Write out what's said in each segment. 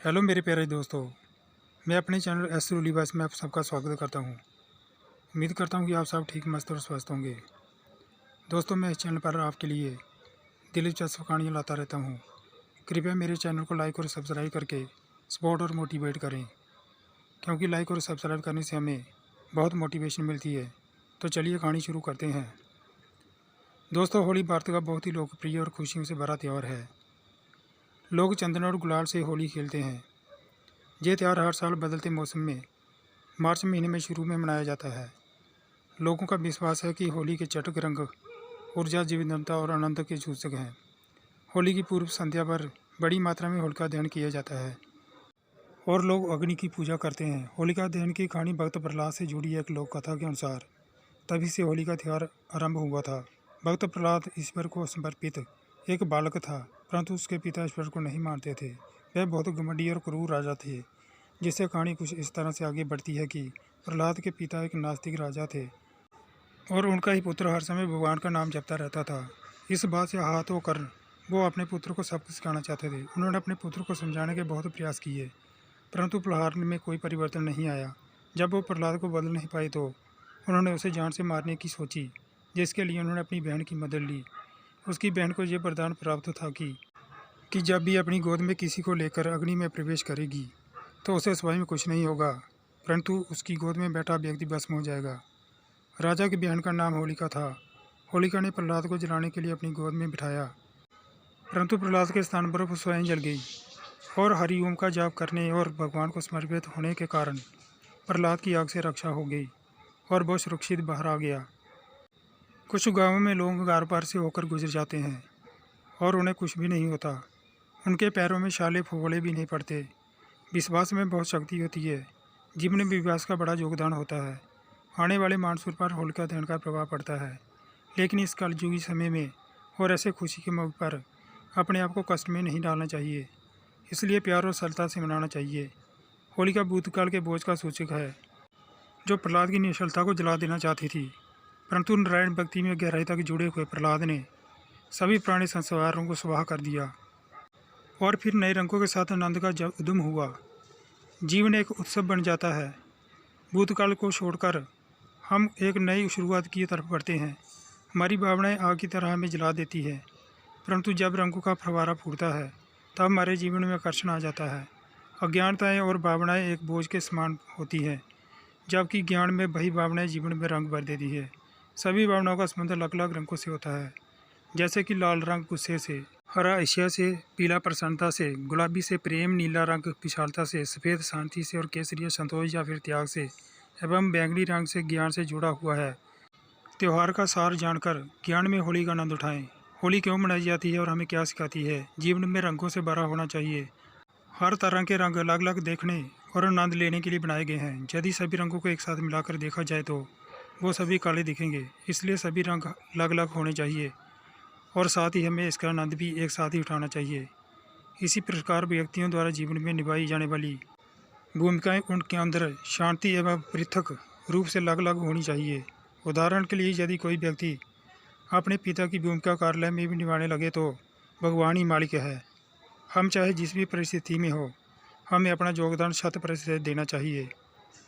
Hello मेरे प्यारे दोस्तों, मैं अपने चैनल एस रूलीबास में आप सबका स्वागत करता हूं। उम्मीद करता हूं कि आप सब ठीक, मस्त और स्वस्थ होंगे। दोस्तों, मैं इस चैनल पर आपके लिए दिलचस्प कहानियाँ लाता रहता हूं। कृपया मेरे चैनल को लाइक और सब्सक्राइब करके सपोर्ट और मोटिवेट करें, क्योंकि लाइक और सब्सक्राइब करने से हमें बहुत मोटिवेशन मिलती है। तो चलिए कहानी शुरू करते हैं। दोस्तों, होली भारत का बहुत ही लोकप्रिय और खुशियों से भरा त्यौहार है। लोग चंदन और गुलाल से होली खेलते हैं। ये त्यौहार हर साल बदलते मौसम में मार्च महीने में शुरू में मनाया जाता है। लोगों का विश्वास है कि होली के चटक रंग ऊर्जा, जीवंतता और आनंद के सूचक हैं। होली की पूर्व संध्या पर बड़ी मात्रा में होलिका दहन किया जाता है और लोग अग्नि की पूजा करते हैं। होलिका दहन की कहानी भक्त प्रहलाद से जुड़ी एक लोक कथा के अनुसार तभी से होली का त्यौहार आरंभ हुआ था। भक्त प्रहलाद ईश्वर को समर्पित एक बालक था, परंतु उसके पिता ईश्वर को नहीं मानते थे। वह बहुत घमंडी और क्रूर राजा थे। जिससे कहानी कुछ इस तरह से आगे बढ़ती है कि प्रहलाद के पिता एक नास्तिक राजा थे और उनका ही पुत्र हर समय भगवान का नाम जपता रहता था। इस बात से आहत होकर वो अपने पुत्र को सब कुछ सिखाना चाहते थे। उन्होंने अपने पुत्र को समझाने के बहुत प्रयास किए, परंतु प्रहलाद में कोई परिवर्तन नहीं आया। जब वो प्रहलाद को बदल नहीं पाए तो उन्होंने उसे जान से मारने की सोची, जिसके लिए उन्होंने अपनी बहन की मदद ली। उसकी बहन को यह वरदान प्राप्त था कि जब भी अपनी गोद में किसी को लेकर अग्नि में प्रवेश करेगी तो उसे स्वयं में कुछ नहीं होगा, परंतु उसकी गोद में बैठा व्यक्ति भस्म हो जाएगा। राजा की बहन का नाम होलिका था। होलिका ने प्रहलाद को जलाने के लिए अपनी गोद में बिठाया, परंतु प्रहलाद के स्थान पर वो स्वयं जल गई और हरि ओम का जाप करने और भगवान को समर्पित होने के कारण प्रहलाद की आग से रक्षा हो गई और वो सुरक्षित बाहर आ गया। कुछ गाँवों में लोग गार पार से होकर गुजर जाते हैं और उन्हें कुछ भी नहीं होता। उनके पैरों में छाले फोड़े भी नहीं पड़ते। विश्वास में बहुत शक्ति होती है। जीवन में विश्वास का बड़ा योगदान होता है। आने वाले मानसून पर होलिका दहन का प्रभाव पड़ता है, लेकिन इस कलयुगी समय में और ऐसे खुशी के मौके पर अपने आप को कष्ट में नहीं डालना चाहिए। इसलिए प्यार और सरलता से मनाना चाहिए। होलिका भूतकाल के बोझ का सूचक है, जो प्रहलाद की निश्चलता को जला देना चाहती थी। परंतु नारायण भक्ति में गहराई तक जुड़े हुए प्रहलाद ने सभी पुराने संस्कारों को स्वाहा कर दिया और फिर नए रंगों के साथ आनंद का जब उद्यम हुआ। जीवन एक उत्सव बन जाता है। भूतकाल को छोड़कर हम एक नई शुरुआत की तरफ बढ़ते हैं। हमारी भावनाएं आग की तरह हमें जला देती है, परंतु जब रंगों का फव्वारा फूटता है तब हमारे जीवन में आकर्षण आ जाता है। अज्ञानताएं और भावनाएं एक बोझ के समान होती हैं, जबकि ज्ञान में वही भावनाएं जीवन में रंग भर देती है। सभी भावनाओं का संबंध अलग अलग रंगों से होता है, जैसे कि लाल रंग गुस्से से, हरा ईर्ष्या से, पीला प्रसन्नता से, गुलाबी से प्रेम, नीला रंग विशालता से, सफ़ेद शांति से और केसरिया संतोष या फिर त्याग से, एवं बैंगनी रंग से ज्ञान से जुड़ा हुआ है। त्यौहार का सार जानकर ज्ञान में होली का आनंद उठाएं। होली क्यों मनाई जाती है और हमें क्या सिखाती है? जीवन में रंगों से भरा होना चाहिए। हर तरह के रंग अलग अलग देखने और आनंद लेने के लिए बनाए गए हैं। यदि सभी रंगों को एक साथ मिलाकर देखा जाए तो वो सभी काले दिखेंगे। इसलिए सभी रंग अलग अलग होने चाहिए और साथ ही हमें इसका आनंद भी एक साथ ही उठाना चाहिए। इसी प्रकार व्यक्तियों द्वारा जीवन में निभाई जाने वाली भूमिकाएं उनके अंदर शांति एवं पृथक रूप से अलग अलग होनी चाहिए। उदाहरण के लिए, यदि कोई व्यक्ति अपने पिता की भूमिका कार्यालय में भी निभाने लगे तो भगवान ही मालिक है। हम चाहे जिस भी परिस्थिति में हो, हमें अपना योगदान 100% देना चाहिए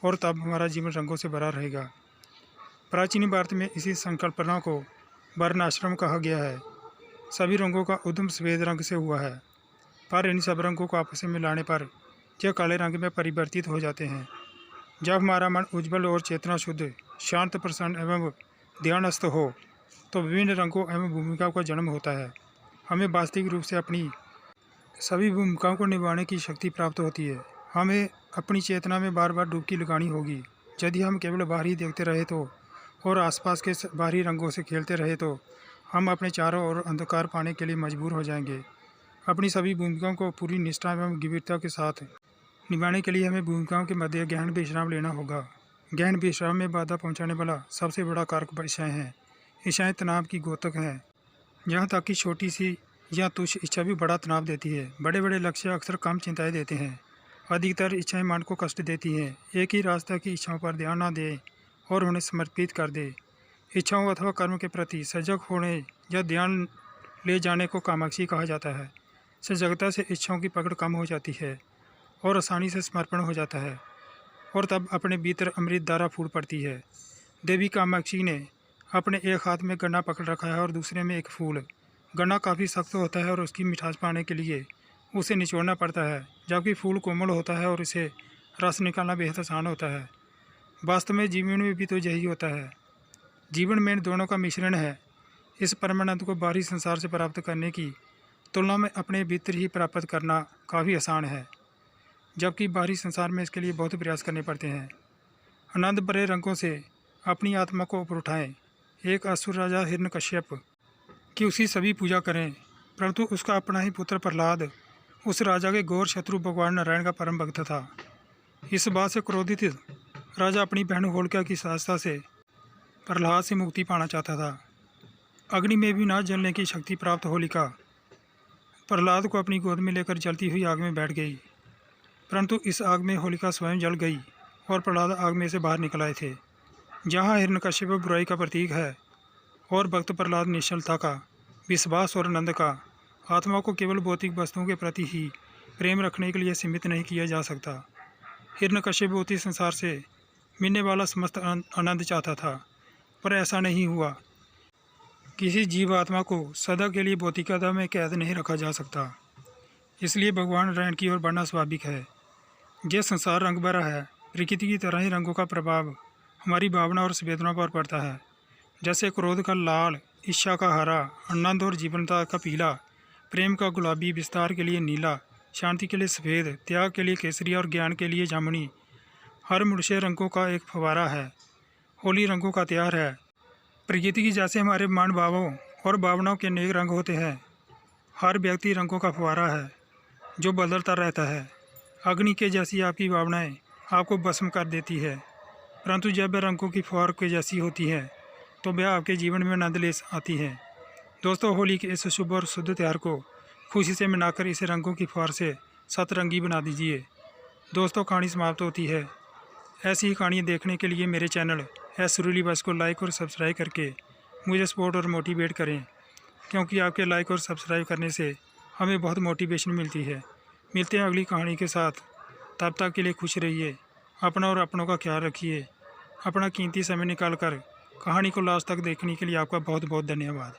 और तब हमारा जीवन रंगों से भरा रहेगा। प्राचीन भारत में इसी संकल्पना को वर्णाश्रम कहा गया है। सभी रंगों का उद्गम सफ़ेद रंग से हुआ है, पर इन सब रंगों को आपस में मिलाने पर यह काले रंग में परिवर्तित हो जाते हैं। जब हमारा मन उज्जवल और चेतना शुद्ध, शांत, प्रसन्न एवं ध्यानस्थ हो तो विभिन्न रंगों एवं भूमिकाओं का जन्म होता है। हमें वास्तविक रूप से अपनी सभी भूमिकाओं को निभाने की शक्ति प्राप्त होती है। हमें अपनी चेतना में बार बार डुबकी लगानी होगी। यदि हम केवल बाहर ही देखते रहे तो और आसपास के बाहरी रंगों से खेलते रहे तो हम अपने चारों ओर अंधकार पाने के लिए मजबूर हो जाएंगे। अपनी सभी भूमिकाओं को पूरी निष्ठा एवं गंभीरता के साथ निभाने के लिए हमें भूमिकाओं के मध्य गहन विश्राम लेना होगा। गहन विश्राम में बाधा पहुंचाने वाला सबसे बड़ा कारक इच्छाएँ हैं। इच्छाएँ तनाव की घोतक हैं, यहाँ तक कि छोटी सी या तुच्छ इच्छा भी बड़ा तनाव देती है। बड़े बड़े लक्ष्य अक्सर कम चिंताएँ देते हैं। अधिकतर इच्छाएँ मन को कष्ट देती हैं। एक ही रास्ता की इच्छाओं पर ध्यान न दें और उन्हें समर्पित कर दे। इच्छाओं अथवा कर्म के प्रति सजग होने या ध्यान ले जाने को कामाक्षी कहा जाता है। सजगता से इच्छाओं की पकड़ कम हो जाती है और आसानी से समर्पण हो जाता है और तब अपने भीतर अमृत धारा फूट पड़ती है। देवी कामाक्षी ने अपने एक हाथ में गन्ना पकड़ रखा है और दूसरे में एक फूल। गन्ना काफ़ी सख्त होता है और उसकी मिठास पाने के लिए उसे निचोड़ना पड़ता है, जबकि फूल कोमल होता है और इसे रस निकालना बेहद आसान होता है। वास्तव में जीवन में भी तो यही होता है। जीवन में इन दोनों का मिश्रण है। इस परमानंद को बाहरी संसार से प्राप्त करने की तुलना में अपने भीतर ही प्राप्त करना काफ़ी आसान है, जबकि बाहरी संसार में इसके लिए बहुत प्रयास करने पड़ते हैं। आनंद भरे रंगों से अपनी आत्मा को ऊपर उठाएं। एक असुर राजा हिरण्यकश्यप की उसकी सभी पूजा करें, परंतु उसका अपना ही पुत्र प्रहलाद उस राजा के घोर शत्रु भगवान नारायण का परम भक्त था। इस बात से क्रोधित राजा अपनी बहन होलिका की सहायता से प्रहलाद से मुक्ति पाना चाहता था। अग्नि में भी ना जलने की शक्ति प्राप्त होलिका प्रहलाद को अपनी गोद में लेकर जलती हुई आग में बैठ गई, परंतु इस आग में होलिका स्वयं जल गई और प्रहलाद आग में से बाहर निकल आए थे। जहाँ हिरण्यकश्यप बुराई का प्रतीक है और भक्त प्रहलाद निश्चलता का, विश्वास और आनंद का। आत्मा को केवल भौतिक वस्तुओं के प्रति ही प्रेम रखने के लिए सीमित नहीं किया जा सकता। हिरण्यकश्यप भौतिक संसार से मिलने वाला समस्त आनंद चाहता था, पर ऐसा नहीं हुआ। किसी जीव आत्मा को सदा के लिए भौतिकता में कैद नहीं रखा जा सकता, इसलिए भगवान नारायण की ओर बढ़ना स्वाभाविक है। यह संसार रंग भरा है। प्रकृति की तरह ही रंगों का प्रभाव हमारी भावना और संवेदनाओं पर पड़ता है। जैसे क्रोध का लाल, इच्छा का हरा, आनंद और जीवनता का पीला, प्रेम का गुलाबी, विस्तार के लिए नीला, शांति के लिए सफ़ेद, त्याग के लिए केसरी और ज्ञान के लिए जामुनी। हर मनुष्य रंगों का एक फव्वारा है। होली रंगों का त्यौहार है। प्रकृति की जैसे हमारे मन भावों और भावनाओं के अनेक रंग होते हैं, हर व्यक्ति रंगों का फव्वारा है जो बदलता रहता है। अग्नि के जैसी आपकी भावनाएं आपको भस्म कर देती है, परंतु जब वह रंगों की फुहार के जैसी होती है तो वह आपके जीवन में आनंद ले आती है। दोस्तों, होली के इस शुभ और शुद्ध त्यौहार को खुशी से मनाकर इसे रंगों की फुहार से सतरंगी बना दीजिए। दोस्तों, कहानी समाप्त होती है। ऐसी ही कहानियाँ देखने के लिए मेरे चैनल एस सुरीली बस को लाइक और सब्सक्राइब करके मुझे सपोर्ट और मोटिवेट करें, क्योंकि आपके लाइक और सब्सक्राइब करने से हमें बहुत मोटिवेशन मिलती है। मिलते हैं अगली कहानी के साथ। तब तक के लिए खुश रहिए, अपना और अपनों का ख्याल रखिए। अपना कीमती समय निकाल कर कहानी को लास्ट तक देखने के लिए आपका बहुत बहुत धन्यवाद।